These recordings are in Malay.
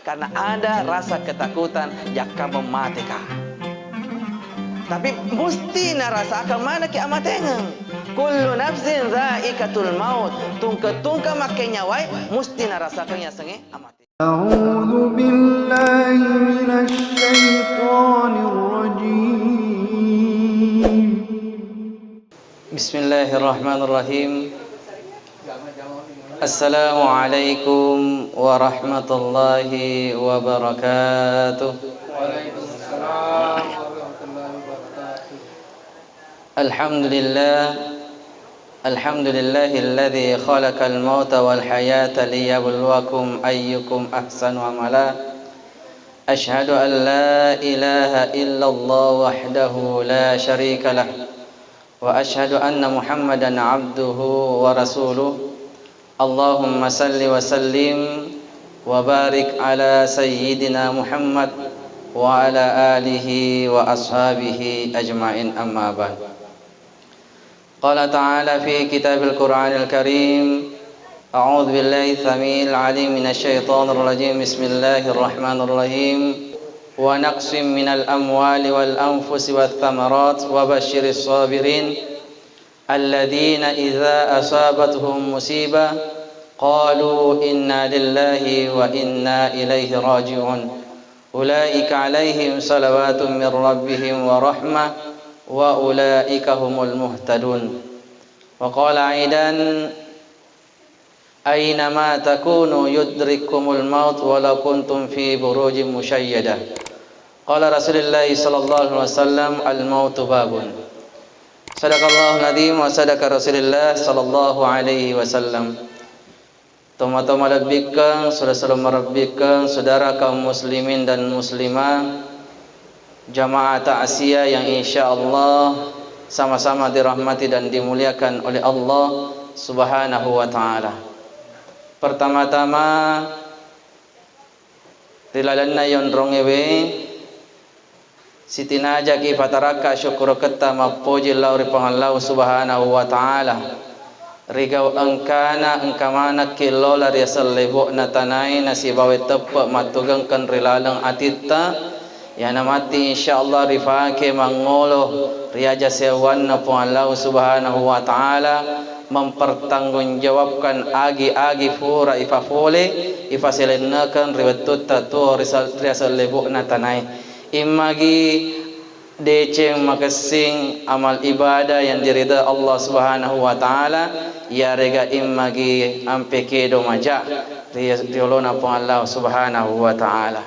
karena ada rasa ketakutan jaka mematikan. Tapi mesti narasakan mana kiamat engeng. Kullu nafsin dha'iqatul maut. Tungka makanya wai mesti narasakan ya senge amat. A'udzu billahi minasy syaithanir rajim. Bismillahirrahmanirrahim. Assalamualaikum warahmatullahi wabarakatuh. Waalaikumsalam. Alhamdulillahilladzi khalaqal mauta wal hayata liyabluwakum ayyukum ahsanu amala. Ashhadu an la ilaha illallah wahdahu la syarika lah wa ashhadu anna Muhammadan abduhu wa rasuluh. Allahumma salli wa sallim wa barik ala sayyidina Muhammad wa ala alihi wa ashabihi ajma'in, amma ba'd. Qala ta'ala fi kitabil Qur'anil Karim, a'udzu billahi samil alim minasy syaithanir rajim. Bismillahirrahmanirrahim. Wa naqsim minal amwali wal anfusi wath thamarat wa basyiris sabirin alladzina idza asabatuhum musibah qalu inna lillahi wa inna ilaihi raji'un. Ulaika alaihim salawatun min rabbihim wa rahmah wa ulaika humul muhtadun. Wa qala aidan aynama takunu yudrikumul maut walau kuntum fi burujin musyayyadah. Qala Rasulullah sallallahu alaihi wasallam, al mautu babun. Sadaqallahul azim wa sadaqa Rasulullah sallallahu alaihi wasallam. Toma-toma lebihkan, saudara-saudara merabbikan, saudara kaum muslimin dan muslimah, jamaah ta'asiyah yang insyaallah sama-sama dirahmati dan dimuliakan oleh Allah Subhanahu wa taala. Pertama-tama rilalanna yon rongewe sitinaja ki fataraka syukur ketta mapuji lauri pangallahu Subhanahu wa taala. Rigau angkana angkamana kilola riasal lebok natanai nasibawe tepak matugangkan rilalang atita ya namati insyaallah rifake mangolo riaja sewan na po Allah Subhanahu wa taala mempertanggungjawabkan agi-agi fura ifafole ifaselenakan riwetut tatu riasal lebok natanai imagi deceng makasing amal ibadah yang dirida Allah Subhanahu wa taala ya rega immagi ampeke do maja riolona pun Allah Subhanahu wa taala.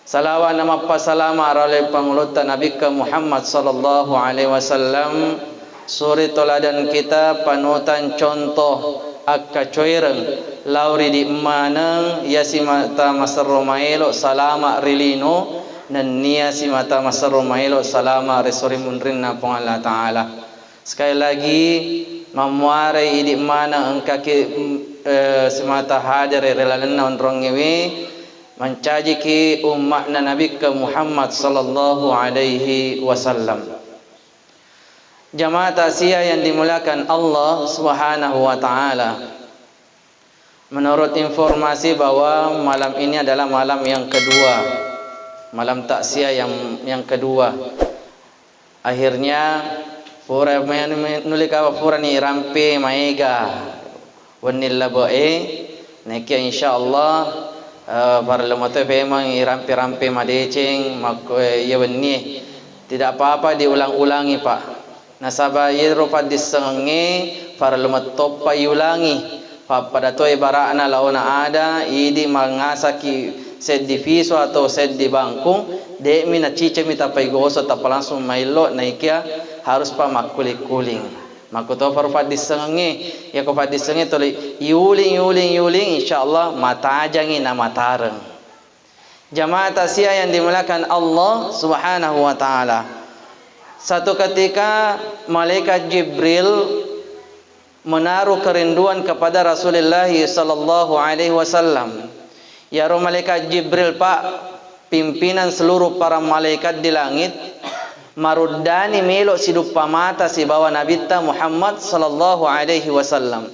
Salawat nama pasalama arale pangulutan Nabi Muhammad sallallahu alaihi wasallam, suri toladan kita panutan contoh akka coireng lauri di manang yasimata masarromaelo salama rilino dan nia si mata masarromaelo salama resori munrinna pun Allah taala. Sekali lagi memuare idi mana engkaki semata hadir relalana onrongewe mencaji ki umatna Nabi Muhammad sallallahu alaihi wasallam. Jamaah tasiyah yang dimuliakan Allah Subhanahu wa taala. Menurut informasi bahwa malam ini adalah malam yang kedua. Malam taksiyah yang kedua. Akhirnya pura nulika pura ni rampe maega wanilla boe nekia insyaallah para lemote memang rampe madeceng mak ya wenni tidak apa-apa diulang-ulangi Pak. Nasaba yerupa disenge para lemot topa yulangi pada to ibaratna launa ada idi mangasaki set di fiso atau set di bangku de mina cice mita pai goso ta langsung mailo naikia harus pa makuling makuto farfat disenge ya ko fat disenge to yuling insyaallah matajangi na matareng. Jamaah tasiyah yang dimuliakan Allah Subhanahu wa taala. Satu ketika malaikat Jibril menaruh kerinduan kepada Rasulullah sallallahu alaihi wasallam. Ya roh malaikat Jibril Pak, pimpinan seluruh para malaikat di langit, marudani melok sidup pamata si bawa Nabi Muhammad sallallahu alaihi wasallam.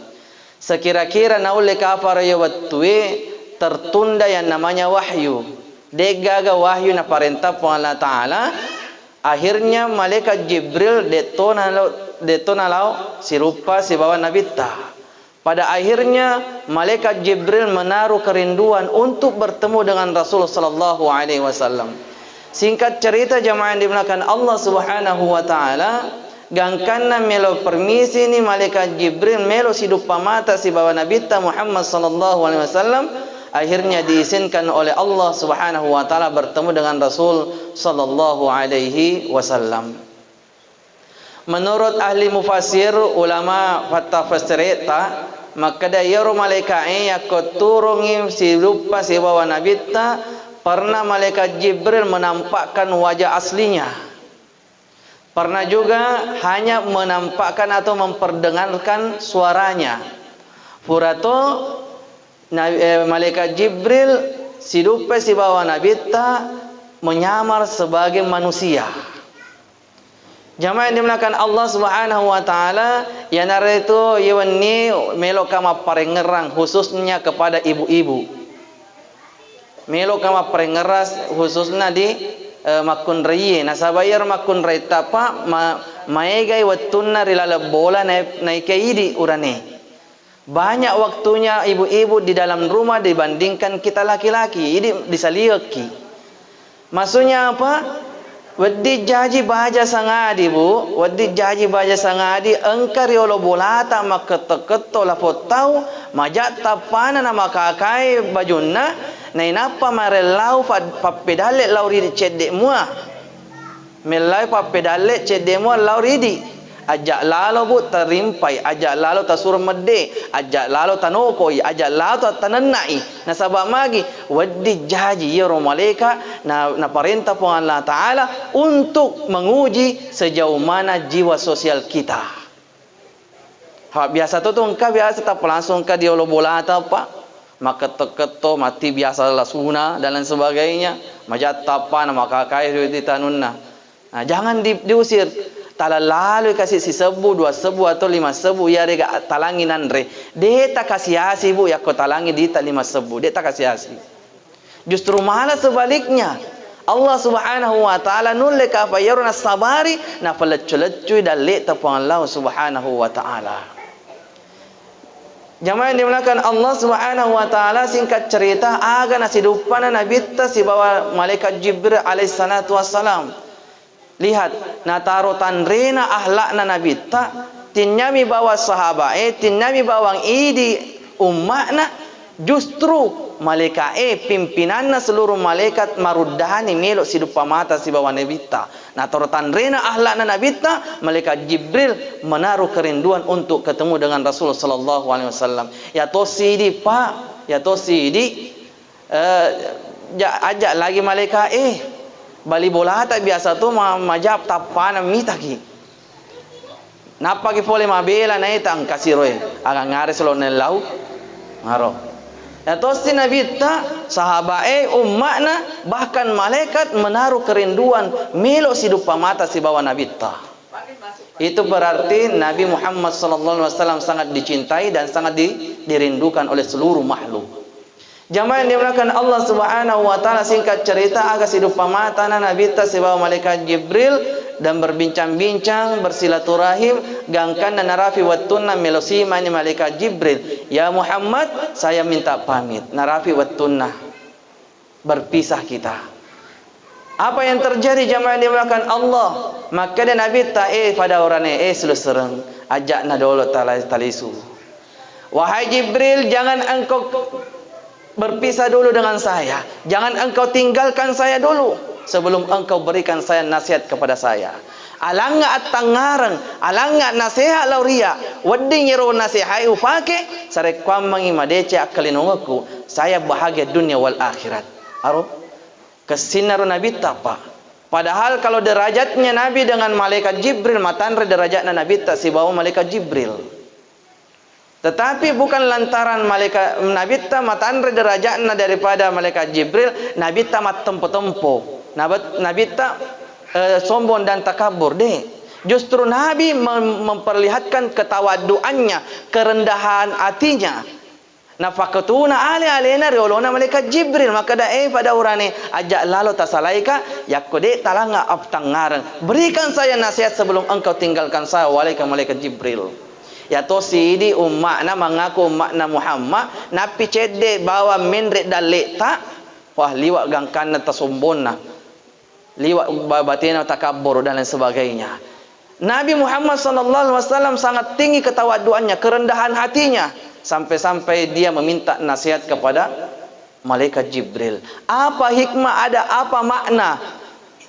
Sekira-kira naule kafar ya watwe tertunda yang namanya wahyu. Degaga wahyu na perintah Allah Ta'ala. Akhirnya malaikat Jibril detonalau si rupa si bawa Nabi ta. Pada akhirnya malaikat Jibril menaruh kerinduan untuk bertemu dengan Rasul sallallahu alaihi wasallam. Singkat cerita jamaah yang dimuliakan Allah Subhanahu wa taala, gangkanna melo permisi ni malaikat Jibril melo sidup mata si bawa Nabi ta Muhammad sallallahu alaihi wasallam. Akhirnya diizinkan oleh Allah Subhanahu wa taala bertemu dengan Rasul sallallahu alaihi wasallam. Menurut ahli mufassir ulama fatafsirita, maka dayaro malaikat yang turungim si lupa si bawa Nabi ta pernah malaikat Jibril menampakkan wajah aslinya. Pernah juga hanya menampakkan atau memperdengarkan suaranya. Furato malaikat Jibril si lupa si bawa Nabi ta menyamar sebagai manusia. Jamaah yang dimuliakan Allah Subhanahu wa taala, yang nara itu yawan ni melo kama parengerang khususnya kepada ibu-ibu. Melo kama parengeras khususnya di makun reye. Nasabayar makun reye tapa maegai wattunna rilala bola naikaidi urane. Banyak waktunya ibu-ibu di dalam rumah dibandingkan kita laki-laki. Ini disaliaki. Maksudnya apa? Wadi jaji baja sangadi bu, wadi jaji baja sangadi engkar yolo bolata maketo la potau majat tapana na makakai bajunna na inapa marelau papedale lauri cedek mua melai papedale cedek mua lauri di ajak lalo bu terimpai, ajak lalo tasur mede, ajak lalo tanokoi, ajak lalo tanenai. Nasabak magi wadi jaji ya malaikat na perintah Allah Taala untuk menguji sejauh mana jiwa sosial kita. Biasa tu engkau biasa tak langsung ka dia bola atau apa? Maka keto mati biasa lah sunah dan lain sebagainya. Majat tapan maka kai di tanunna. Nah, jangan diusir. Tala lalu kasih si sebu, 2 sebu atau 5 sebu ya rega talangi nandre. Dia tak kasih asi bu ya ko talangi di tak 5 sebu. Dia tak kasih asi. Justru malah sebaliknya. Allah Subhanahu wa taala nulle ka fayaruna sabari na faleccu dalle tapang Allah Subhanahu wa taala. Jamaah yang dimuliakan Allah Subhanahu wa taala, singkat cerita aga nasidupana Nabi ta si bawa malaikat Jibril alaihi salatu wassalam. Lihat, nataro tanrena ahlakna Nabi ta tinyami bawa sahabat tinyami bawang idi ummakna, justru malaikat pimpinanna seluruh malaikat maruddani melok sidupa mata si bawa Nabi ta. Nataro tanrena ahlakna Nabi ta, malaikat Jibril menaruh kerinduan untuk ketemu dengan Rasul sallallahu alaihi wasallam. Ya tosidi pak, ya tosidi ajak lagi malaikat bali bola tak biasa tu majap tapana mitaki. Napa ki pole mabela na itang kasiroy aga ngare selo nelau ngaro. Atau si Nabi ta sahabat ummakna bahkan malaikat menaruh kerinduan melo sidupa mata si bawa Nabi ta. Itu berarti Nabi Muhammad sallallahu alaihi wasallam sangat dicintai dan sangat dirindukan oleh seluruh makhluk. Jamaah yang dimuliakan Allah Subhanahu wa taala, singkat cerita agak sidup pamata Nabi ta sebawa malaikat Jibril dan berbincang-bincang bersilaturahim gangkan dan narafi wattunna melosima ni malaikat Jibril. Ya Muhammad, saya minta pamit. Narafi wattunna berpisah kita. Apa yang terjadi jamaah yang dimuliakan Allah? Maka dia Nabi ta pada orangnya selesereng ajak na dolo talisu. Wahai Jibril, jangan engkau berpisah dulu dengan saya. Jangan engkau tinggalkan saya dulu sebelum engkau berikan saya nasihat kepada saya. Alanga at-tangarang, alanga nasihat lauria. Wading yero nasihat ufake sare kwam mangimadece akalinongaku. Saya bahagia dunia wal akhirat. Aro kesinaru Nabi tapa. Padahal kalau derajatnya Nabi dengan malaikat Jibril, matanre derajatnya Nabi tak si bawa malaikat Jibril. Tetapi bukan lantaran malaikat Nabi ta matanre derajatna daripada malaikat Jibril, Nabi ta mat tempo-tempo. Nabi ta sombong dan takabur deh. Justru Nabi memperlihatkan ketawaduannya, kerendahan hatinya. Nafakatuna alena riolona malaikat Jibril maka da pada urane ajak lalu tasalaika yakode talanga aptangaran berikan saya nasihat sebelum engkau tinggalkan saya wahai malaikat Jibril. Ya to sidi ummakna mengaku ummakna Muhammad napi cede bawa menrek dalek tak wah liwat gangkana tasombonna liwat batina takabbur dan lain sebagainya. Nabi Muhammad sallallahu alaihi wasallam sangat tinggi ketawaduannya, kerendahan hatinya. Sampai-sampai dia meminta nasihat kepada malaikat Jibril. Apa hikmah, ada apa makna?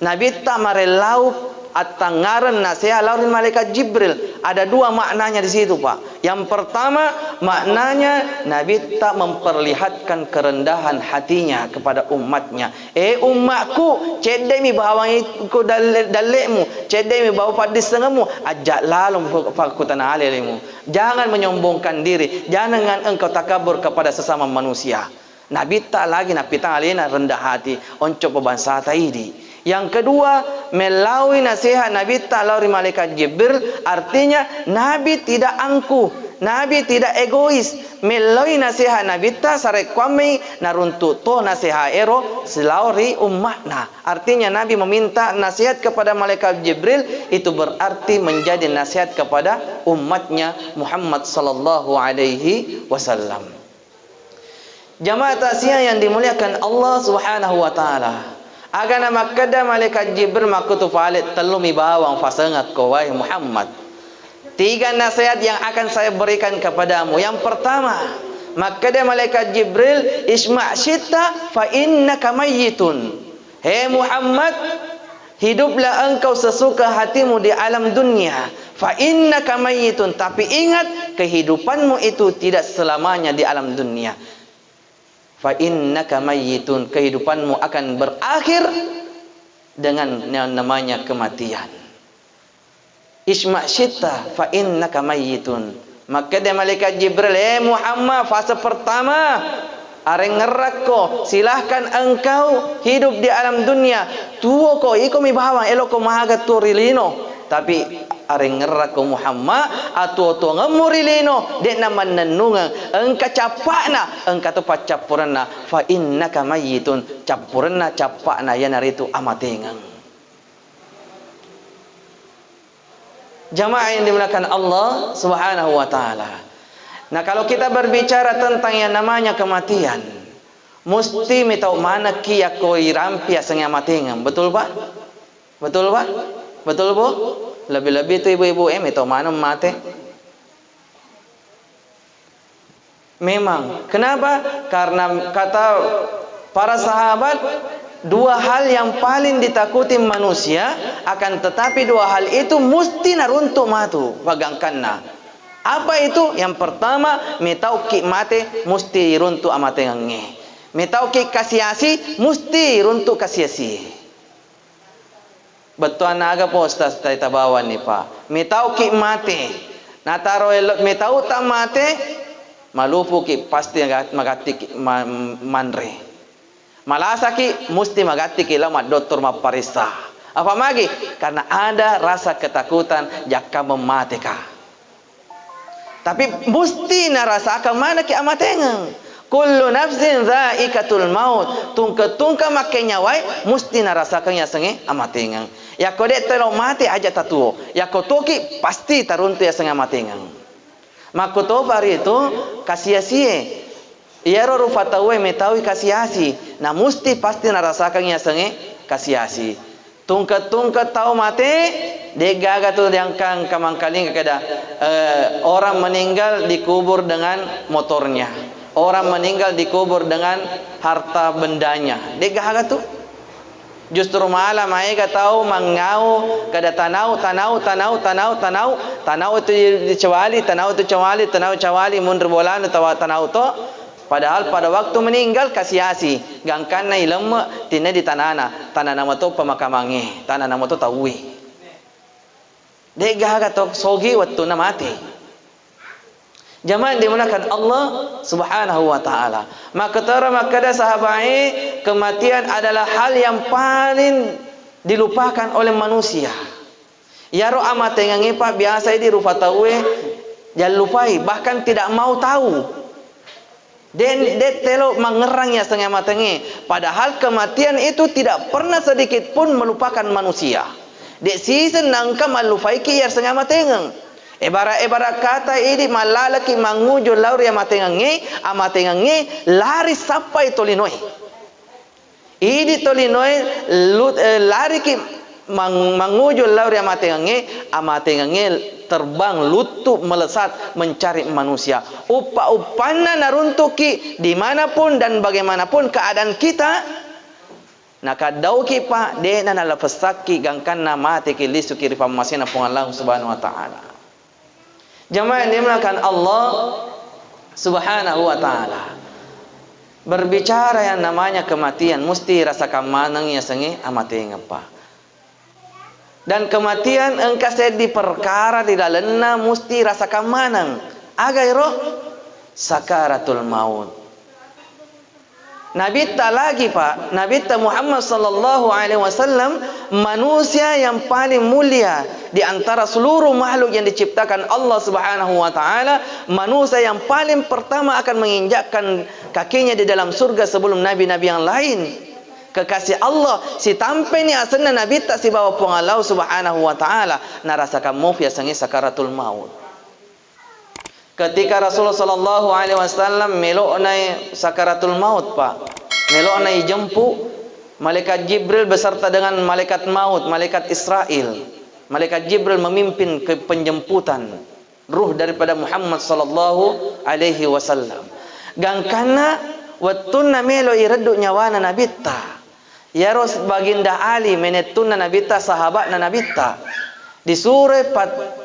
Nabi tak marelau atangaran nasihat lawan malaikat Jibril. Ada dua maknanya di situ, Pak. Yang pertama, maknanya Nabi tak memperlihatkan kerendahan hatinya kepada umatnya. Umatku, cedemi bawa ikut dalekmu, cedemi bawa padis tengahmu, ajak lalu fakutan alilmu. Jangan menyombongkan diri, jangan engkau takabur kepada sesama manusia. Nabi tak lagi nabi tak alina rendah hati, onco bangsa taidi. Yang kedua, melalui nasihat Nabi ta'ala malaikat Jibril, artinya Nabi tidak angkuh, Nabi tidak egois. Melalui nasihat Nabi ta'ala sarek kwami naruntuk to nasihat ero selauri umatna. Artinya Nabi meminta nasihat kepada malaikat Jibril, itu berarti menjadi nasihat kepada umatnya Muhammad sallallahu alaihi wasallam. Jamaah tasya yang dimuliakan Allah Subhanahu wa taala. Agana makada malaikat Jibril makutu falit telumi bawang fasangat ko wahai Muhammad. 3 nasihat yang akan saya berikan kepadamu. Yang pertama, makada malaikat Jibril isma' syitta fa innaka mayyitun. Hei Muhammad, hiduplah engkau sesuka hatimu di alam dunia. Fa innaka mayyitun, tapi ingat kehidupanmu itu tidak selamanya di alam dunia. Fa innaka mayyitun, kehidupanmu akan berakhir dengan yang namanya kematian. Isma' syitta fa innaka mayyitun. Maka dia malaikat Jibril, Muhammad, fase pertama areng ngerak ko, silahkan engkau hidup di alam dunia. Tuo ko iko mi bawang eloko mahaga turilino. Tapi areng ngerak ko Muhammad atu to ngamurilino de naman nanungang engka capakna engka to pacapurna fa innaka mayyitun, capurna capakna yana ritu amatengang. Jamaah yang dimuliakan Allah Subhanahu wa taala. Nah, kalau kita berbicara tentang yang namanya kematian, mesti mitau mana kia koi rampia sengya matengang. Betul, Pak? Betul, Pak? Betul, Bu? Lebih-lebih itu ibu-ibu mitau mana mate? Memang. Kenapa? Karena kata para sahabat, 2 hal yang paling ditakuti manusia, akan tetapi 2 hal itu mesti naruntuk matu pagangkanna. Apa itu? Yang pertama, mitau ki mate mesti runtuk amatengange. Mitau ki kasiasi mesti runtuk kasiasi. Betul naga po ustaz tayo tabawan ni pa. Mitau ki mate. Nataro elot mitau ta mate malufu ki pasti magati manre. Malasa ki mesti magati ki lama doktor maparisa. Apa lagi? Karena ada rasa ketakutan jaka memate ka. Tapi mesti narasakan mana ki amatengang. Kullu nafsin dha'iqatul maut. Tungka makanya wai mesti narasakan ya senge amatengang. Ya kode telo mati aja tatuo. Ya kotoki pasti taruntu ya senge amatengang. Makuto pari itu kasiasie. Iero rufatawe metawi kasiasi. Nah mesti pasti narasakan ya senge kasiasi. Tungka tahu mati degaga tu yang kang kamangkaling kada orang meninggal dikubur dengan motornya. Orang meninggal dikubur dengan harta bendanya. Degaga tu justru malah mereka tahu mangau kada tanau itu dicewali mundur bolan tawa tanau to. Padahal pada waktu meninggal kasiasi gangkan na ilmu tina di tanana nama to pemakamange tanah nama to tawi degaga to sogi waktu na mati. Jamaah dimuliakan Allah Subhanahu wa taala. Maka makada sahabai kematian adalah hal yang paling dilupakan oleh manusia. Yaro amatengange pa biasa di rufatawe jangan lupai bahkan tidak mau tahu. Dia telo mengerangnya setengah matengi. Padahal kematian itu tidak pernah sedikit pun melupakan manusia. Dek season nangka malufaiki ya setengah matengeng. Ibarat kata ini malalaki mangujo lauri amatengangi lari sampai tolinoi. Ini tolinoi lari ki mangujo lauri amatengangi terbang lutut melesat mencari manusia. Upa-upana naruntuki dimanapun dan bagaimanapun keadaan kita. Nakadau ki pa de na nalapasaki gangkan na mati ki lisuki rifamasina pung Allah subhanahu wa ta'ala. Jamaah yang dimulakan Allah subhanahu wa ta'ala, berbicara yang namanya kematian mesti rasakan manang ya sengi amati ngapa. Dan kematian engkau di perkara tidak lena mesti rasakan manang. Agai roh sakaratul maut. Nabi tak lagi Pak, Nabi tak Muhammad sallallahu alaihi wasallam manusia yang paling mulia di antara seluruh makhluk yang diciptakan Allah Subhanahu wa taala, manusia yang paling pertama akan menginjakkan kakinya di dalam surga sebelum nabi-nabi yang lain. Kekasih Allah si tampai ni asana Nabi tak si bawa pun Allah Subhanahu wa taala narasakan maut ya sangi sakaratul maut. Ketika Rasulullah sallallahu alaihi wasallam melok naik sakaratul maut Pak, melok naik jemput malaikat Jibril beserta dengan malaikat maut, malaikat Israel. Malaikat Jibril memimpin ke penjemputan ruh daripada Muhammad sallallahu alaihi wasallam. Gangkana wattuna melo iraddu nyawana nabita. Ya Ros baginda Ali menetuna nabita sahabat nabita. Disuruh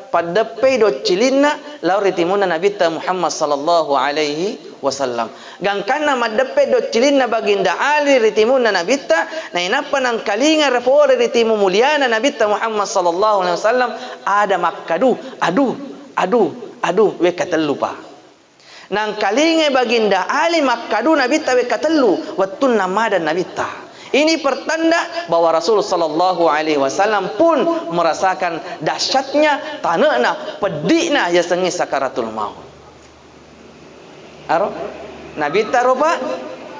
padepe do cilina lauri timuna nabita Muhammad sallallahu alaihi wasallam. Gangkana madepe do cilina baginda Ali ritimuna nabita na inapa nang kalinga repore ritimu muliana nabita Muhammad sallallahu alaihi wasallam ada makkadu adu we katelu pa. Nang kalinga baginda Ali makkadu nabita we katelu wattun namada nabita. Ini pertanda bahwa Rasul sallallahu alaihi wasallam pun merasakan dahsyatnya, tanakna, pedihna ya sengi sakaratul maut. Aro? Nabi taroba,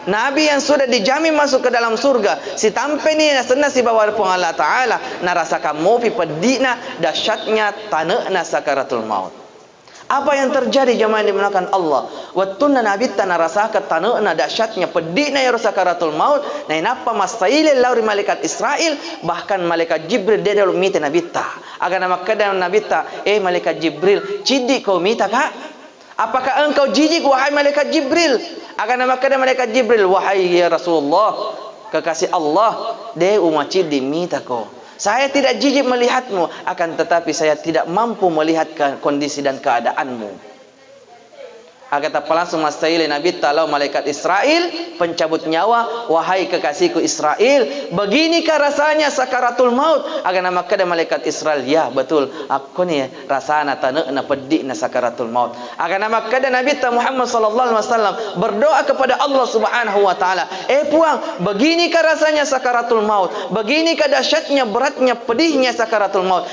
Nabi yang sudah dijamin masuk ke dalam surga. Si tampe ni nasena si bawa pun Allah Taala narasakan mopi pedihna, dahsyatnya, tanakna sakaratul maut. Apa yang terjadi jemaah yang dimuliakan Allah? Wattuna nabita narasakan tanakna dahsyatnya pedihna ya sakaratul maut. Na inapa masaile lauri malaikat Israel bahkan malaikat Jibril dia dalam mita nabita. Agar nama kadang nabita, malaikat Jibril, cidi kau mita kak? Apakah engkau jijik wahai malaikat Jibril? Agar nama kadang malaikat Jibril, wahai ya Rasulullah, kekasih Allah, dia umat cidi mita kau. Saya tidak jijik melihatmu, akan tetapi saya tidak mampu melihat kondisi dan keadaanmu. Akan tak langsung masaile Nabi talau malaikat Israel pencabut nyawa, wahai kekasihku Israel, beginikah rasanya sakaratul maut? Akan nama kada malaikat Israel, ya betul, aku ni rasana tanakna pedihna sakaratul maut. Akan nama kada Nabi Muhammad sallallahu alaihi wasallam berdoa kepada Allah Subhanahu wa taala, puang, beginikah rasanya sakaratul maut? Beginikah dahsyatnya, beratnya, pedihnya sakaratul maut?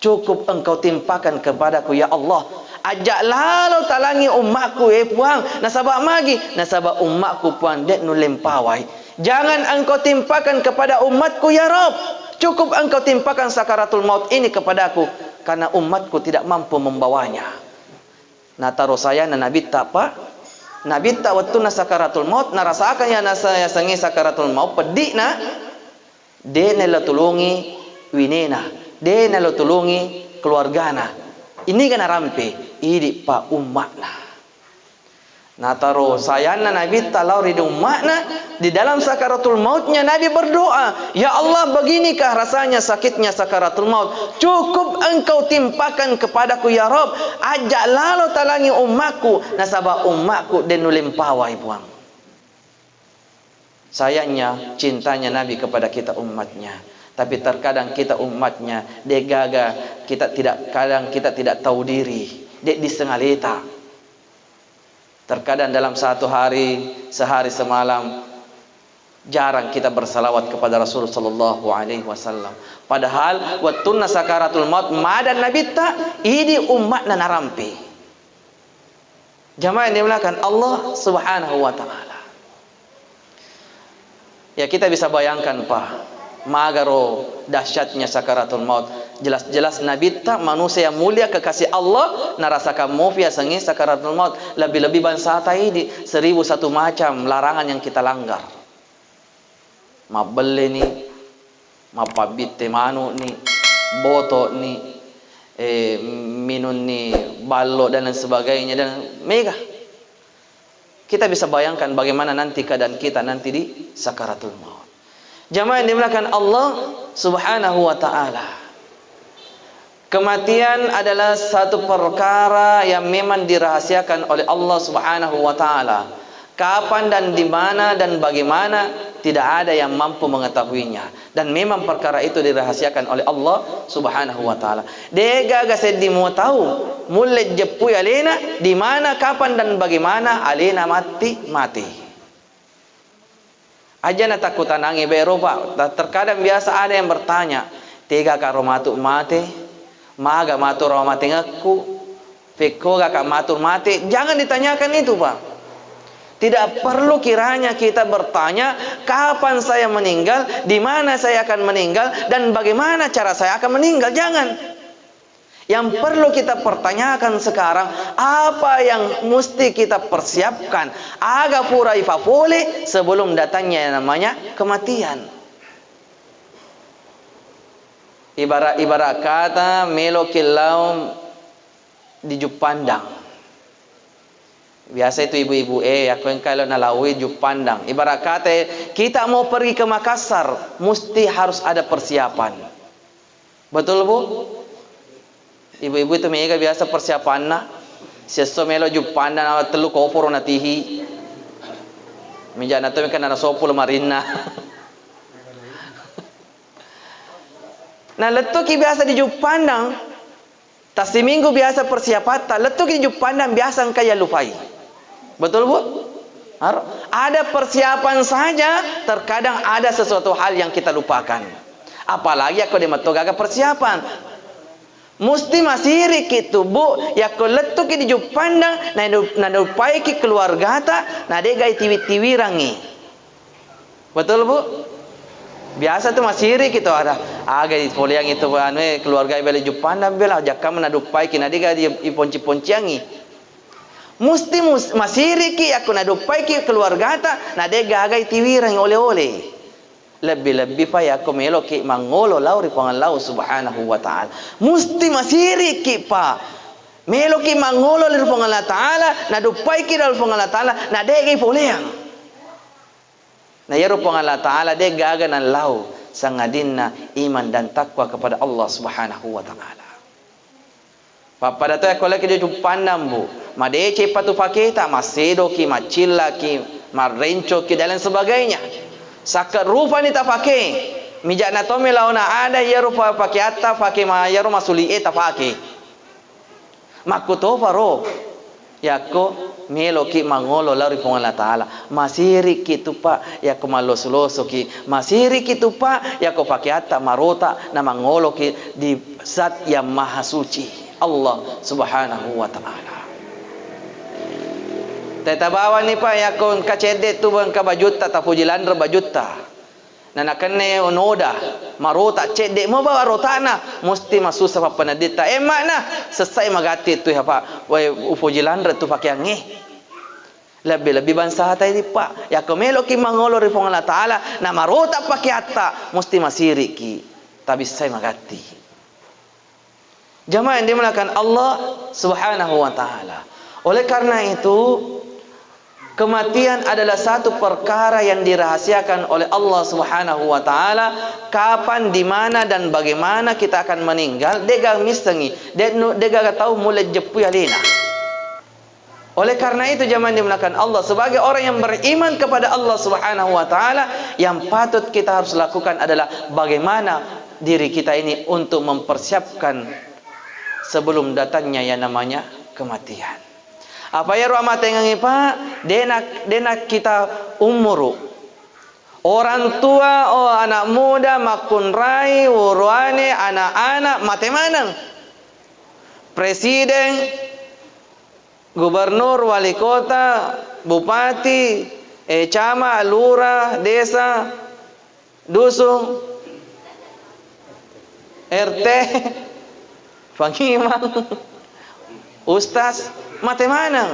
Cukup engkau timpakan kepadaku ya Allah. Ajak lalu talangi umatku puang. Nasabak magi. Nasabak umatku puang. Dek nulempawai. Jangan engkau timpakan kepada umatku ya Rabb. Cukup engkau timpakan sakaratul maut ini kepadaku. Karena umatku tidak mampu membawanya. Nah taruh saya na Nabi tak apa. Nabi tak waktu na sakaratul maut. Narasakan ya nasa sangi sakaratul maut. Pedik na. Dia nela tulungi winena. Dia nela tulungi keluargana. Ini kan rampe. Ini pa umatna. Nah taruh sayana Nabi talau ridho umatna. Di dalam sakaratul mautnya Nabi berdoa, ya Allah beginikah rasanya sakitnya sakaratul maut? Cukup engkau timpakan kepadaku ya Rabb. Ajak lalu talangi umatku. Nasabah umatku dan nulimpawai buang. Sayangnya cintanya Nabi kepada kita umatnya. Tapi terkadang kita umatnya degaga, kadang kita tidak tahu diri, dek disengalita. Terkadang dalam satu hari, sehari semalam, jarang kita bersalawat kepada Rasul sallallahu alaihi wasallam. Padahal wattuna sakaratul maut madan nabita ini umatna narampi. Jamaah yang dimuliakan Allah Subhanahu wa taala. Ya, kita bisa bayangkan Pak, magaro dahsyatnya sakaratul maut. Jelas-jelas Nabi tak manusia yang mulia kekasih Allah narasakan mufia sengi sakaratul maut. Lebih-lebih bangsa ini 1001 macam larangan yang kita langgar. Mabelle ni, mapabite manu ni, boto ni, minun ni, ballo dan lain sebagainya dan mega. Kita bisa bayangkan bagaimana nanti keadaan kita nanti di sakaratul maut. Jamaah yang dimuliakan Allah Subhanahu wa taala. Kematian adalah satu perkara yang memang dirahasiakan oleh Allah Subhanahu wa taala. Kapan dan di mana dan bagaimana tidak ada yang mampu mengetahuinya, dan memang perkara itu dirahasiakan oleh Allah Subhanahu wa taala. Dega gasedi mau tahu mulai jepui alena di mana, kapan dan bagaimana alena mati. Aja na takutan angi bero Pak. Terkadang biasa ada yang bertanya, tega ka romatu mati, maga matur mati ngaku, feko ka matur mati. Jangan ditanyakan itu Pak. Tidak perlu kiranya kita bertanya kapan saya meninggal, di mana saya akan meninggal, dan bagaimana cara saya akan meninggal. Jangan. Yang perlu kita pertanyakan sekarang, apa yang mesti kita persiapkan agar pura ifapole sebelum datangnya yang namanya kematian. Ibarat kata melo kilau di Jupandang. Biasa itu ibu-ibu aku yang kalau nalawi Jupandang. Ibarat kata kita mau pergi ke Makassar, mesti harus ada persiapan. Betul Bu? Ibu-ibu itu mega biasa persiapan na. Seso melo Jupandang telu koporo natihi. Menjana to kan ana sopul marina. Nah letuk biasa di Jupandang. Tas di minggu biasa persiapan, tak letuk di Jupandang biasa kaya lupai. Betul Bu? Ada persiapan saja, terkadang ada sesuatu hal yang kita lupakan. Apalagi aku di matogaga persiapan. Musti masirik itu Bu, ya ko letuk di Jupandang, na lupai ki keluarga ta, na degai tiwi-tiwi rangi. Betul Bu? Biasa tu masirik itu ada. Aga di poliang itu keluarga bela Jupandang bela jakam na lupai ki na degai di ponci-ponciangi. Musti masiriki aku nadupai ki keluarga ta na de gagay tiwirang ole-ole. Lebih-lebih pa aku melo ki mangolo lauri pangalau Subhanahu wa taala. Musti masiriki pa. Melo ki mangolo lir pangalau taala nadupai ki dal pangalau taala na de gay poleang. Na yaro pangalau taala de gaga nan lau sangadinna iman dan takwa kepada Allah Subhanahu wa taala. Pada tu aku lagi di Jupandang Bu, madece patu paketa, masedo ki, macilla ki, marenco ki dan lain sebagainya. Sakat rupa ni tak pakai. Mijak na tome launa ada ya rupa pakai atta, pakai ma ya rumah suli tak pakai. Makuto faro, ya ko melo ki mangolo lari pengala taala. Masiri ki tu pa ya ko malos-loso ki, masiri ki tu pa ya ko pakai atta marota na mangolo ki di zat yang maha suci. Allah Subhanahu wa taala. Tetabawa ni pa yakon kacede tu bang kabajuta ta pujilandra bajuta. Nanakane onoda marota cede mo bawa rotana musti masusa pa panadita. Makna selesai magati tu apa wai upujilandra tu pakiangi. Lebih-lebih bangsa tadi pa ya komelo ki mangolo ri Allah taala na marota pakiata musti masiriki tapi sai magati. Jamaah yang dimuliakan Allah Subhanahu wa taala. Oleh karena itu, kematian adalah satu perkara yang dirahasiakan oleh Allah Subhanahu wa taala. Kapan, di mana dan bagaimana kita akan meninggal, dega mistengi, dega tahu mulai jepu alina. Oleh karena itu jamaah yang dimuliakan Allah, sebagai orang yang beriman kepada Allah Subhanahu wa taala, yang patut kita harus lakukan adalah bagaimana diri kita ini untuk mempersiapkan sebelum datangnya yang namanya kematian. Apa ya ruama tengangi Pak? Denak kita umuru. Orang tua, anak muda, makun rai, urwane, anak-anak, mate manang. Presiden, gubernur, wali kota, bupati, camat, lurah, desa, dusun, RT, pangimang, ustaz, mate mana?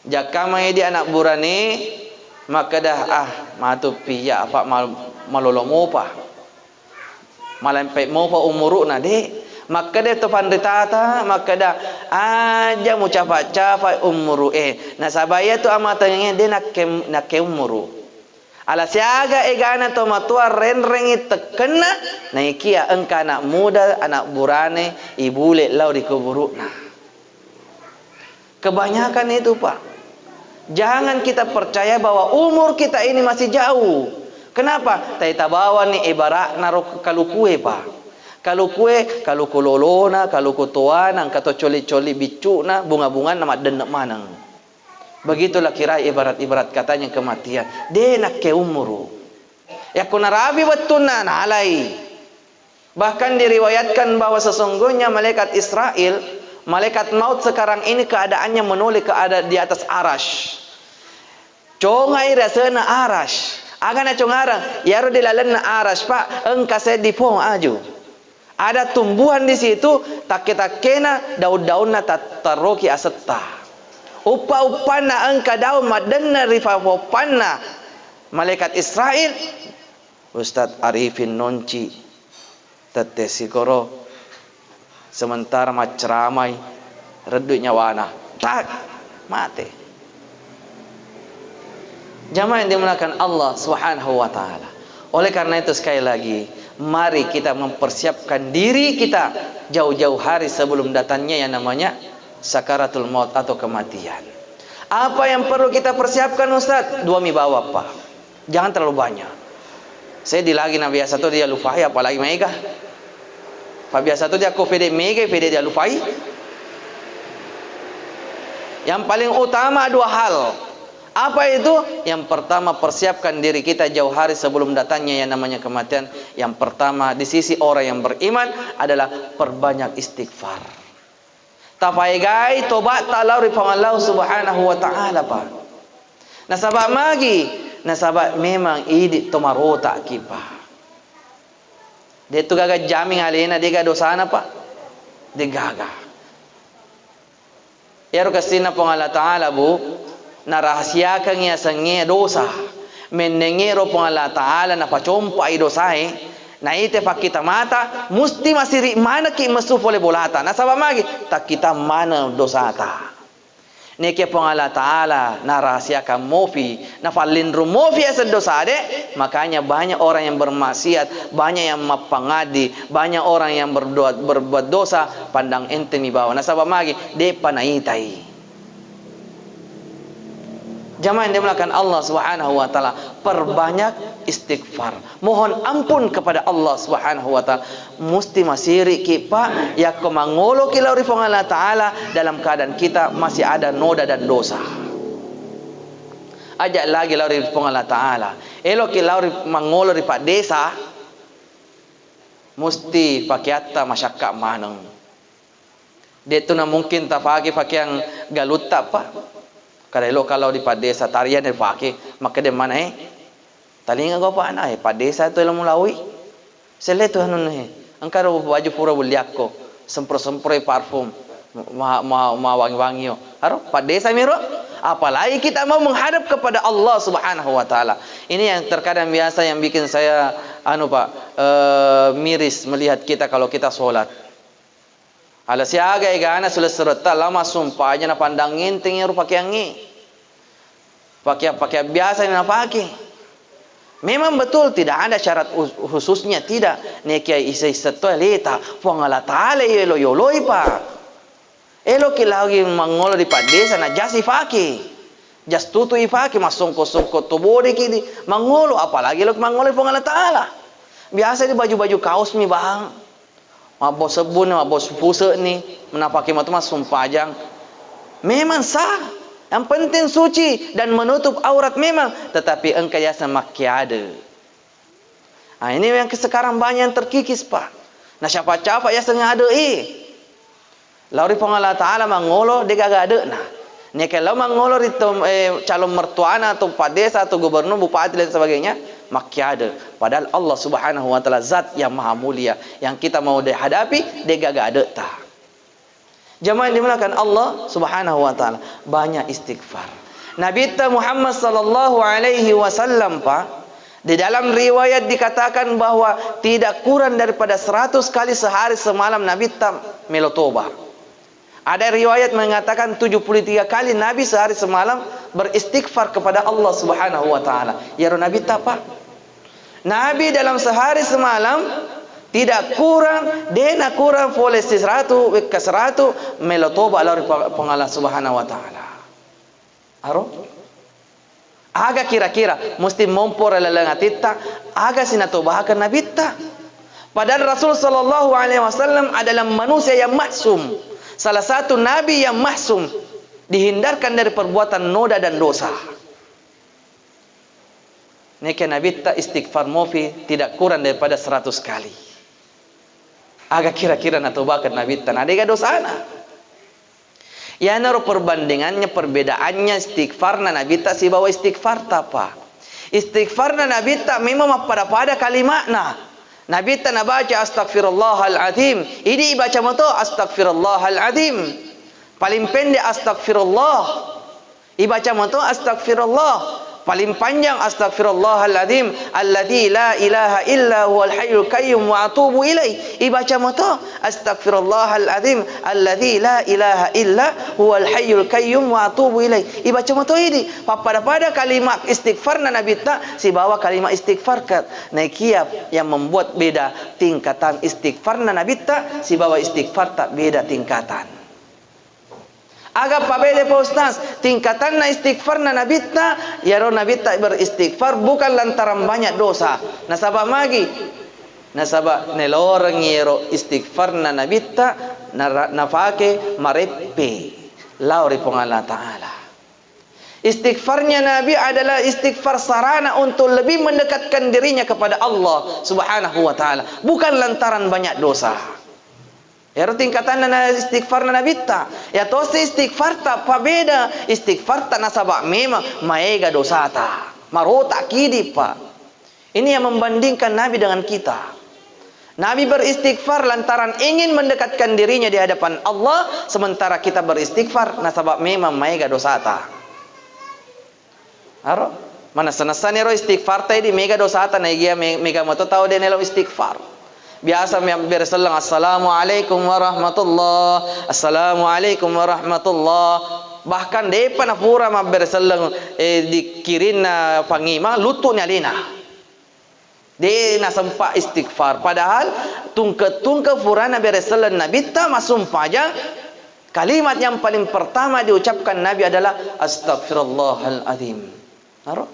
Jaka mai dia anak burani, maka dah matu piya apa malolomo pa. Malampai mo pa umuru na de. Maka dia tu pandetata, maka dah aja mu capak umuru nasabaya tu amatanya dia nak ke umuru. Ala siaga egana to matua renrengi tekena naikia engka anak muda, anak burane, ibule lau di kuburuna. Kebanyakan itu, Pak. Jangan kita percaya bahwa umur kita ini masih jauh. Kenapa? Taita bawa ni ibarat naruh kalukue, Pak. Kalukue, kaluku lolona, kaluku tuana, kato coli-coli bicuna, bunga-bunga nama denek manang. Begitulah kira ibarat katanya kematian. Dia nak ke umuru. Ya kunarabi betuna nalai. Bahkan diriwayatkan bahwa sesungguhnya malaikat Israel, malaikat maut sekarang ini keadaannya menoleh di atas arash. Congai rasana arash. Agana congarang, yaro dilalan na arash, Pak, engkase dipong aju. Ada tumbuhan di situ, tak-takena daun-daunna taroki asetta. Upa-upana engka daun madenna rifapopanna malaikat Israel. Ustaz Arifin Nonci tetesikoro sementara maceramai reduknya wana tak mati. Jamaah yang dimuliakan Allah Subhanahu wa taala. Oleh karena itu sekali lagi, mari kita mempersiapkan diri kita jauh-jauh hari sebelum datangnya yang namanya sakaratul maut atau kematian. Apa yang perlu kita persiapkan, Ustaz? 2 mi bawa, Pak. Jangan terlalu banyak. Saya dilagi na biasa tu dia lupai, apalagi mega. Pak biasa tu dia ko pede mega, pede dia lupai. Yang paling utama 2 hal. Apa itu? Yang pertama, persiapkan diri kita jauh hari sebelum datangnya yang namanya kematian. Yang pertama di sisi orang yang beriman adalah perbanyak istighfar. Tapaigai tobat talau ri Allah Subhanahu wa taala, Pak. Nasabak magi, nasabak memang idi tomarota kipa. Dia tu gaga jamin alena dia ga dosana, Pak. Dia gaga. Ya ro kasina pong Allah taala, Bu. Narahasiakan niya sangi dosa, menengero pong Allah Ta'ala na pacompa ay dosahe, na ite pakita mata, musti masiri mana ki masufole bolata, nasaba magi, tak kita mana dosata. Neke pong Allah Ta'ala narahasiakan mofi, na falindro mofi asa dosade, makanya banyak orang yang bermaksiat, banyak yang mapangadi, banyak orang yang berbuat dosa, pandang ente mi bawa, nasaba magi, de panaitai. Jamaah yang dimuliakan Allah Subhanahu wa taala, perbanyak istighfar. Mohon ampun kepada Allah Subhanahu wa taala. Musti masiri kita ya ko mangolo kilau ri Allah taala dalam keadaan kita masih ada noda dan dosa. Ajak lagi lau ri Allah taala. Elo kilau ri mangolo ri pak desa musti pakiata masyakka maneng. Dia tu na mungkin tak pakai yang galuta, Pak. Kalau di padesa tarian dia pakai, maka dia mana talinga ko pa na padesa itu ilmu lawi. Sele tu hanun angkaro baju pura buliako, sempro-sempro parfum, wangi-wangi yo. Haro padesa miro. Apalagi kita mau menghadap kepada Allah Subhanahu wa taala. Ini yang terkadang biasa yang bikin saya miris melihat kita kalau kita solat. Ala siaga igana sudah serta lama sumpahnya na pandangin tinggal pakai yangi. Pakai biasa yang pakai. Memang betul tidak ada syarat khususnya, tidak. Nekia isai setua leta pengala taala yelo yoloi pa. Elo kilagi mangolo di padesa na jasi faki. Jas tutu ifaki masongko-songko tobore kini mangolo, apalagi lo mangolo pengala taala. Biasa di baju-baju kaos mi bang. Mabos sebun, mabos pusat ni, menapaki matu sumpajang. Memang sah. Yang penting suci dan menutup aurat memang, tetapi engkau yasa makiade. Ini yang sekarang banyak yang terkikis, Pak. Nah siapa-siapa yasa ngade Lauri pengala ta'ala mangolo de gaga ada nah. Ni kalau mangolo itu calon mertuana atau padesa atau gubernur, bupati dan sebagainya, makia ada. Padahal Allah Subhanahu wa taala zat yang maha mulia, yang kita mau dihadapi de gaga ada ta. Jemaah yang dimuliakan Allah Subhanahu wa taala, banyak istighfar. Nabi Muhammad sallallahu alaihi wasallam di dalam riwayat dikatakan bahwa tidak kurang daripada 100 kali sehari semalam Nabi melotoba. Ada riwayat mengatakan 73 kali Nabi sehari semalam beristighfar kepada Allah Subhanahu wa taala. Ya Nabi apa? Nabi dalam sehari semalam tidak kurang, dena kurang boleh 100 ke 100 melotoba Allah pengalah Subhanahu wa taala. Aro? Aga kira-kira mesti mompor lalangatita, aga sinatobahakan Nabi ta. Padahal Rasul sallallahu alaihi wasallam adalah manusia yang maksum. Salah satu nabi yang maksum, dihindarkan dari perbuatan noda dan dosa. Neke Nabi ta istighfar mofi tidak kurang daripada 100 kali. Aga kira-kira natobahakan Nabi ta, adega dosana. Ya naruh perbandingannya, perbedaannya istighfar na Nabi tak si bawa istighfar apa? Istighfar na Nabi tak memang pada kalimatna. Nabi tak nak baca astagfirullahaladzim. Ini baca moto astagfirullahaladzim. Paling pendek astagfirullah. Ibaca moto astagfirullah. Paling panjang astagfirullahaladzim alladzi la ilaha illa huwal hayyul qayyum wa atubu ilaih. Ibaca moto astagfirullahaladzim alladzi la ilaha illa huwal hayyul qayyum wa atubu ilaih. Ibaca moto ini pada kalimat istighfar na Nabi tak si bawa kalimat istighfar kat naikiap yang membuat beda tingkatan istighfar na Nabi tak si bawa istighfar tak beda tingkatan. Agak pabede Pak Ustaz, tingkatan na istighfar na Nabi ta, ya ro Nabi ta beristighfar bukan lantaran banyak dosa. Nasabah magi, nasabah nelorang yero istighfar na Nabi ta nafake marepe lauri pengala taala. Istighfarnya Nabi adalah istighfar sarana untuk lebih mendekatkan dirinya kepada Allah Subhanahu wa taala, bukan lantaran banyak dosa. Ya tingkatan na istighfar na Nabi ta. Ya tosi istighfar ta pabeda. Istighfar ta nasabak memang maega dosa ta. Marota kidi pa. Ini yang membandingkan Nabi dengan kita. Nabi beristighfar lantaran ingin mendekatkan dirinya di hadapan Allah, sementara kita beristighfar nasabak memang maega dosa ta. Aro? Mana senasan ro istighfar ta di mega dosa ta na iya mega moto tao de nelo istighfar. Biasa berselang assalamualaikum warahmatullah, assalamualaikum warahmatullah. Bahkan depan pura berselang dikirin na pangima lututnya lina. De na sempat istighfar. Padahal tungke purana berselang Nabi ta masum pajang. Kalimat yang paling pertama diucapkan Nabi adalah astagfirullahaladzim. Aro?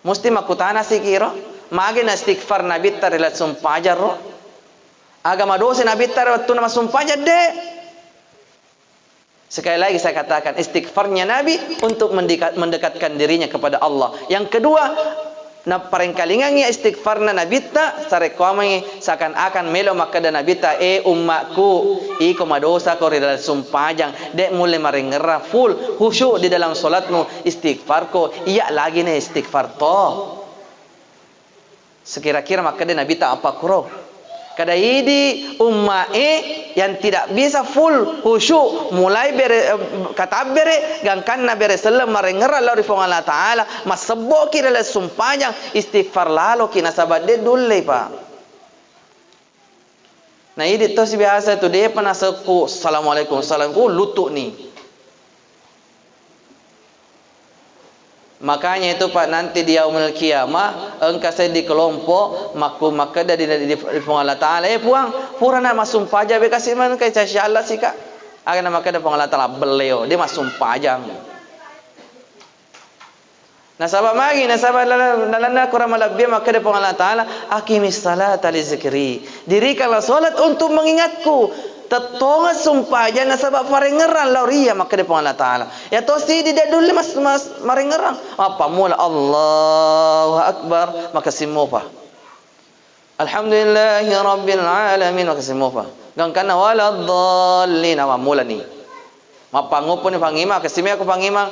Mesti makutana si kiro. Magi na istighfar Nabi ta relat sumpajar ro. Agama dosa Nabi ta waktu nama sumpajar de. Sekali lagi saya katakan istighfarnya Nabi untuk mendekatkan dirinya kepada Allah. Yang kedua, na parengkalingannya istighfarna Nabi ta sarekomai seakan-akan melo makada Nabi ta ummatku iko madosa ko relat sumpajang de mulai marengera full khusyuk di dalam salatmu istighfar ko iya lagi ne istighfar to. Sekira-kira maka dia Nabi tak apa kuro. Kada idi yang tidak bisa full khusyuk mulai kata bere gangkan na bere selam marengera lauri fong Allah taala masebo kira le sumpajang istighfar lalo kina sabade dulle pa. Nah ini tu si biasa tu dia pernah seku assalamualaikum salamku lutut ni. Makanya itu Pak nanti di yaumul kiamah engkau saya di kelompok maka dari Allah Taala puang purana masum pajang be kasih man kai insyaallah sika akan maka ada Allah Taala beliau dia masum pajang. Nasabah magi nasabah lalana kurang malabbi maka ada Allah Taala aqimis salata li zikri. Dirikanlah salat untuk mengingatku. Tetonga sumpah jangan sebab marengeran lauria maka dia Allah Taala. Ya tosi tidak dulu mas marengeran. Apa mula Allahu Akbar maka simufa. Alhamdulillahi rabbil alamin maka simufa. Gangkana waladhdallin ama mula ni. Mapangupo ni pangima kasimi ako pangima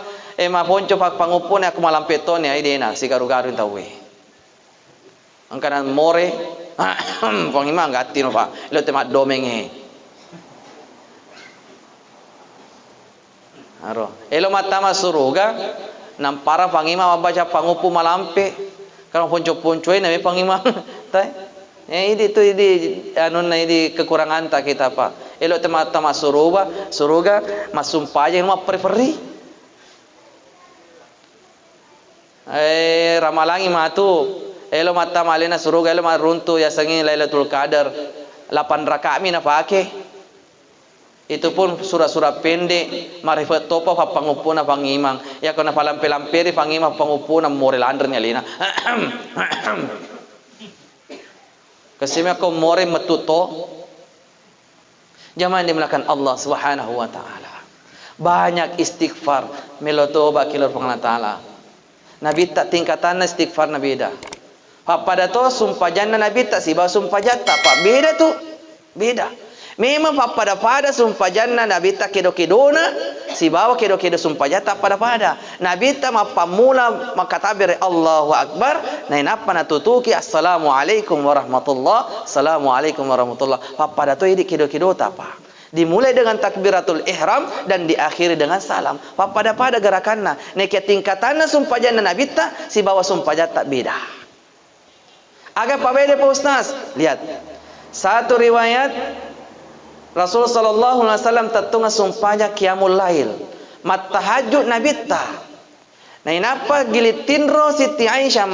maponcho pag pangupo ni ako malampeto ni ay dina si garu-garu tawe. Ang kanan more pangima ngati no pa. Ilo tema domenge. Aro. Elo matama suruga nam para pangima mabaca pangupu malampe kalau ponco-ponco na may pangima tay ini anu na ini kekurangan tak kita pa elo tama suruga masumpaya yang preferi ramalangi matu elo mata malena suruga elo maruntu ya sangi Lailatul Qadar 8 rakaat mina pakai itu pun surah-surah pendek marifat topa pa pangupuna pangimang ya kana palampe-lamperi pangimang pangupuna more landrnya lina kasimya ko more metuto jamaah dimulakan Allah Subhanahu wa taala banyak istighfar melotoba kilor pangana taala nabi tak tingkatan istighfar nabi dah pada to sumpah janna nabi tak siba sumpah jata pak beda tu beda. Memang pada sumpah jannah Nabi tak kedo-kedona si bawa kedo-kedo sumpah jannah pada Nabi tak mapamula makatabir Allahu Akbar nain apa natutuki assalamualaikum warahmatullah assalamualaikum warahmatullah pada tu ini kedo-kedo apa dimulai dengan takbiratul ihram dan diakhiri dengan salam pada gerakanna nek tingkatanna sumpah jannah Nabi tak si bawa sumpah jannah beda agak pabede Pak Ustaz lihat satu riwayat Rasul sallallahu alaihi wasallam tatunga sumpahnya qiyamul lail. Mat tahajud Nabi ta. Na inapa gilitinro Siti Aisyah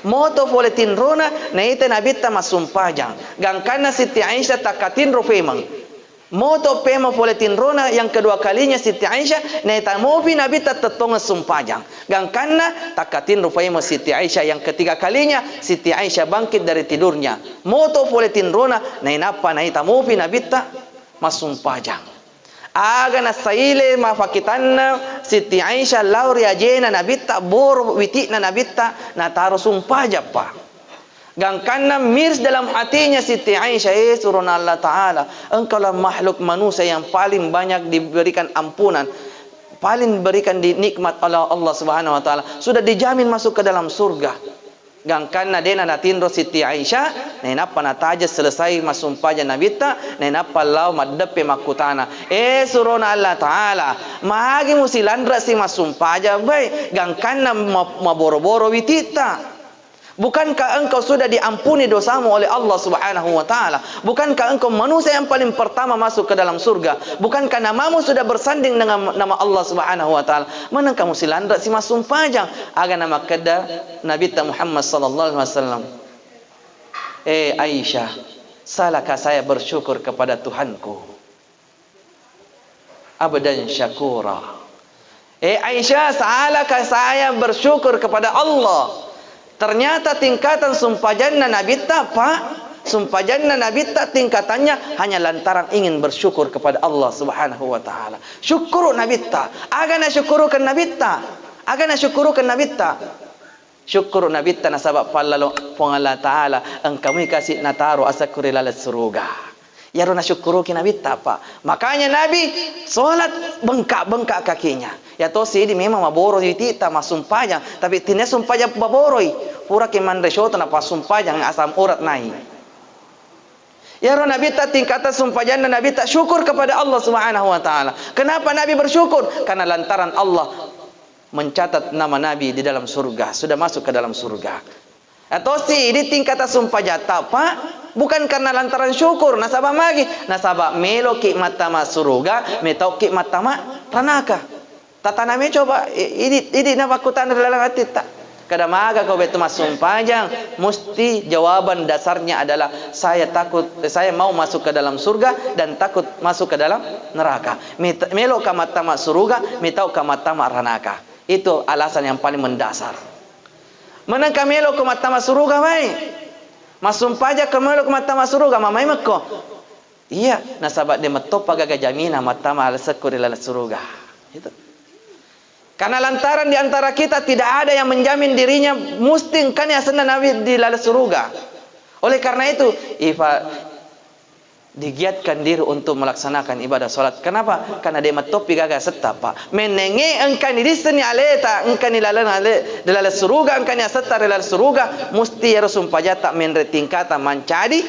moto fole tinrona na ite Nabi ta masumpajang. Gangkana Siti Aisyah takatinro femang. Moto pema fole tinrona yang kedua kalinya Siti Aisyah na ita mopi Nabi ta tatunga sumpajang. Gangkana takatinro femang Siti Aisyah yang ketiga kalinya Siti Aisyah bangkit dari tidurnya. Moto fole tinrona na inapa na ita mopi Nabi ta masumpajang aga na saile mafakitanna Siti Aisyah lauri ajena nabita bor witina nabita na taro sumpaja pa gangkana mirs dalam hatinya Siti Aisyah suruna Allah Ta'ala engkaulah makhluk manusia yang paling banyak diberikan ampunan paling berikan di nikmat Allah Subhanahu wa taala sudah dijamin masuk ke dalam surga gangkana dena natinro Siti Aisyah na inapa nataja selesai masumpaja nabita na inapa lau madepe makutana surona Allah Ta'ala mahagi musilandra si masumpaja bay gangkana maboro-boro witita bukankah engkau sudah diampuni dosamu oleh Allah Subhanahu wa taala bukankah engkau manusia yang paling pertama masuk ke dalam surga bukankah namamu sudah bersanding dengan nama Allah Subhanahu wa taala mana kamu silandra si masumpajang aga nama kada Nabi Muhammad sallallahu alaihi wasallam Aisyah salahkah saya bersyukur kepada Tuhanku abadan syakura Aisyah salahkah saya bersyukur kepada Allah ternyata tingkatan sumpah jannah Nabi tak pak sumpah jannah Nabi tak tingkatannya hanya lantaran ingin bersyukur kepada Allah Subhanahu wa taala syukur Nabi tak agana syukurukan Nabi tak agana syukurukan Nabi tak syukur Nabi tak nasabab pallalo pong Allah taala engkau kasih nataro asakuri lalat suruga ya rona syukuruki Nabi tak pak makanya Nabi solat bengkak kakinya ya to sidi memang maboro ditita masumpajang tapi tina sumpajang baboroi pura ke mandre shota na pasumpajang asam urat naik ya rona Nabi tak tingkatan sumpajang dan Nabi tak syukur kepada Allah Subhanahu wa taala kenapa Nabi bersyukur karena lantaran Allah mencatat nama Nabi di dalam surga sudah masuk ke dalam surga atau si di tingkatan sumpah jata pak bukan karena lantaran syukur nasabah magi nasabah melo ki matama suruga metau ki matama ranaka tatana me coba ini nabakutan dalam hati tak kada maga kau betul masumpajang mesti jawaban dasarnya adalah saya takut saya mau masuk ke dalam surga dan takut masuk ke dalam neraka melo ka matama suruga metau ka matama ranaka itu alasan yang paling mendasar mana kamelo ko matama suruga mai masumpaja kamelo ko matama suruga mamai makko iya nasabat de matopa gaga jamina matama al sakuri lal suruga itu karena lantaran di antara kita tidak ada yang menjamin dirinya mesti kan ya senang Nabi di lal suruga oleh karena itu digiatkan diri untuk melaksanakan ibadah solat. Kenapa? Karena dia matopi gagal serta Pak. Menenge engkan di sini aleta, engkan di dalam suruga, engkan ya serta dalam suruga, mesti harus sumpah menre tingkatan mencari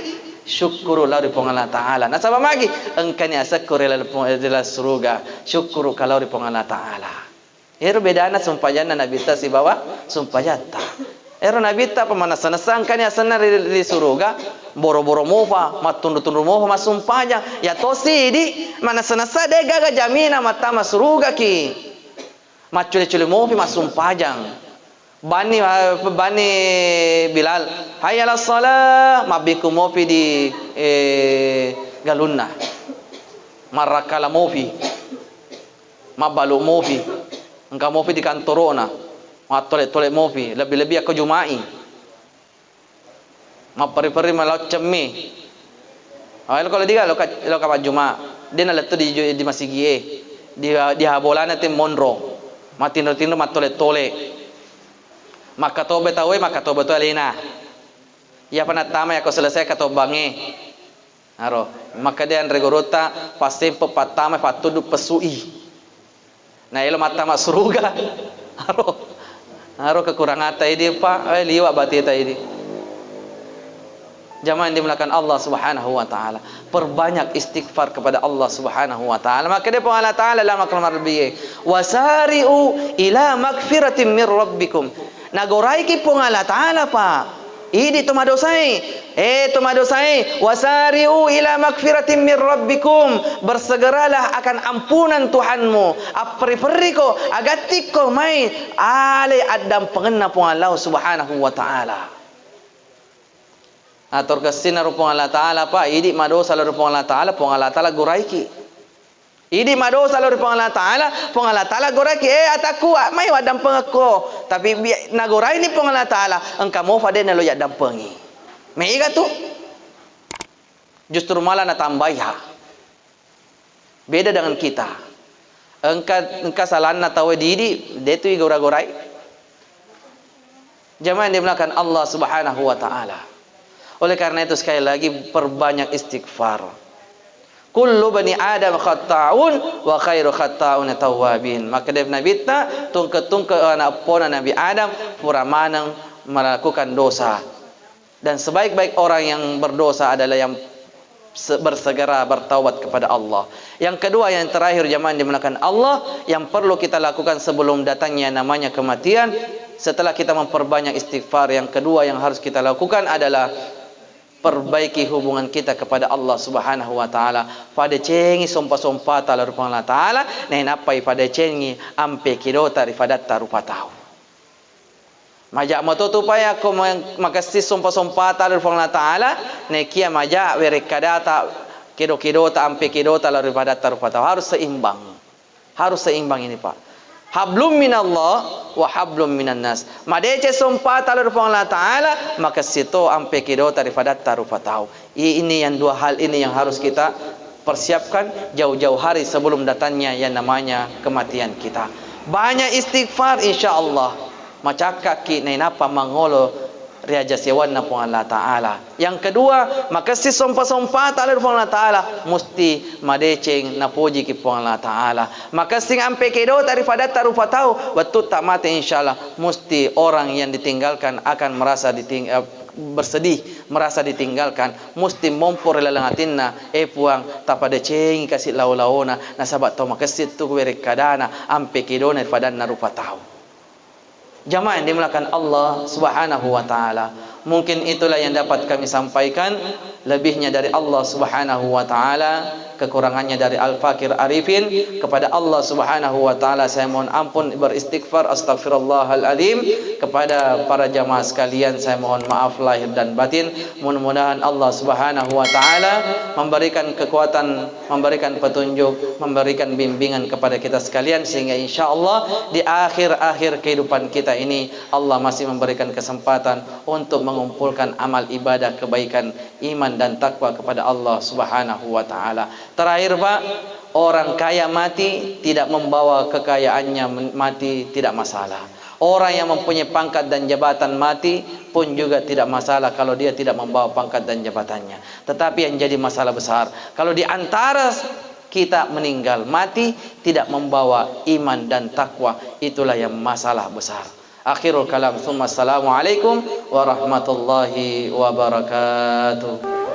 syukuru lauri Allah Ta'ala. Nah sabab lagi engkan ya syukur dalam suruga, syukuru kalau di Allah Ta'ala. Ero bedana sumpah jana Nabi ta si bawa sumpah jata. Ero Nabi ta pemanasan kan ya senar di suruga boro-boro mofa matundu-tundu mofa masumpanya ya tosi di mana senasa de gaga jamina mata masuruga ki macule-cule mofi masumpajang bani Bilal hayala salah mabiku mofi di galunna marakala mofi mabalu mofi engka mofi di kantorona matolek-tolek mofi lebih-lebih aku jumai mapari-pari malau cemi kalau dia lo kapan juma dia nak letu di masjid di habolan nanti monro matino matolek-tolek maka tobe tahu maka tobe tu alina ya panatama ya kau selesai kata bange aro maka dia regorota pasti pepatama patudu pesui nah ilo mata masuruga aro kekurangan tadi Pak liwat bati tadi. Jamaah yang dimulakan Allah Subhanahu wa taala, perbanyak istighfar kepada Allah Subhanahu wa taala. Maka dia pun Allah taala dalam al-Qur'an rabbiye wasari'u ila magfiratin min rabbikum. Nagorai ki pun Allah taala Pak. Idi tomadosai wasari'u ila magfiratin min rabbikum, bersegeralah akan ampunan Tuhanmu. Apri-peri ko agatik ko mai ale adam pengena pun Allah Subhanahu wa taala. Atur kesina rupong Allah taala Pak, idi madosa la rupong Allah taala goraiki. Idi madosa la rupong Allah taala goraiki ataku mai wadam pengeko tapi nagorai ni pong Allah taala engka mo fade na lo ya dampengi. Meiga tu justru malah na tambaya. Beda dengan kita. Engka salana tawe didi detu gora-gorai. Jamaah yang dimulakan Allah Subhanahu wa taala. Oleh karena itu sekali lagi perbanyak istighfar. Kullu bani Adam khata'un wa khairu khata'un tawwabin. Maka dari Nabi ta tungke anak pona Nabi Adam puramanang melakukan dosa. Dan sebaik-baik orang yang berdosa adalah yang bersegera bertaubat kepada Allah. Yang kedua yang terakhir jamaah dimulakan Allah yang perlu kita lakukan sebelum datangnya namanya kematian, setelah kita memperbanyak istighfar, yang kedua yang harus kita lakukan adalah perbaiki hubungan kita kepada Allah Subhanahu wa taala. Pada cengi sompa-sompa ta rupa Allah taala, nei napai pada cengi ampe kidota rifadatta rupa tahu. Majak matotu paya ko makasi sompa-sompa ta rupa Allah taala, nei kia majak werekadata kidota ampe kidota rifadatta rupa tahu. Harus seimbang. Harus seimbang ini Pak. Hablum minallah wa hablum minan nas. Madece sompa talur Allah taala maka situ ampe kido daripada tarufa tahu. Ini yang dua hal ini yang harus kita persiapkan jauh-jauh hari sebelum datangnya yang namanya kematian kita. Banyak istighfar insyaallah. Macaka ki nainapa mangolo riaja sewana pun Allah taala. Yang kedua, maka si sompa-sompa talur pun Allah taala mesti madeceng napuji ki pun Allah taala. Maka sing ampe kedo daripada tarufa tahu betul tak mati insyaallah mesti orang yang ditinggalkan akan merasa bersedih, merasa ditinggalkan, mesti mompor lalangatinna puang tapada ceng kasih lau-launa nasabat to makasit tu werekadana ampe kedo daripada narufa tahu. Jamaah yang dimulakan Allah Subhanahu wa taala. Mungkin itulah yang dapat kami sampaikan. Lebihnya dari Allah Subhanahu wa taala, kekurangannya dari Al-Fakir Arifin. Kepada Allah Subhanahu wa taala saya mohon ampun, beristighfar, astaghfirullahaladzim. Kepada para jamaah sekalian saya mohon maaf lahir dan batin. Mudah-mudahan Allah Subhanahu wa taala memberikan kekuatan, memberikan petunjuk, memberikan bimbingan kepada kita sekalian sehingga insyaallah di akhir-akhir kehidupan kita ini Allah masih memberikan kesempatan untuk mengumpulkan amal ibadah, kebaikan, iman dan takwa kepada Allah Subhanahu wa taala. Terakhir Pak, orang kaya mati tidak membawa kekayaannya mati tidak masalah. Orang yang mempunyai pangkat dan jabatan mati pun juga tidak masalah kalau dia tidak membawa pangkat dan jabatannya. Tetapi yang jadi masalah besar, kalau di antara kita meninggal, mati, tidak membawa iman dan takwa, itulah yang masalah besar. Akhirul kalam, tsumma assalamualaikum warahmatullahi wabarakatuh.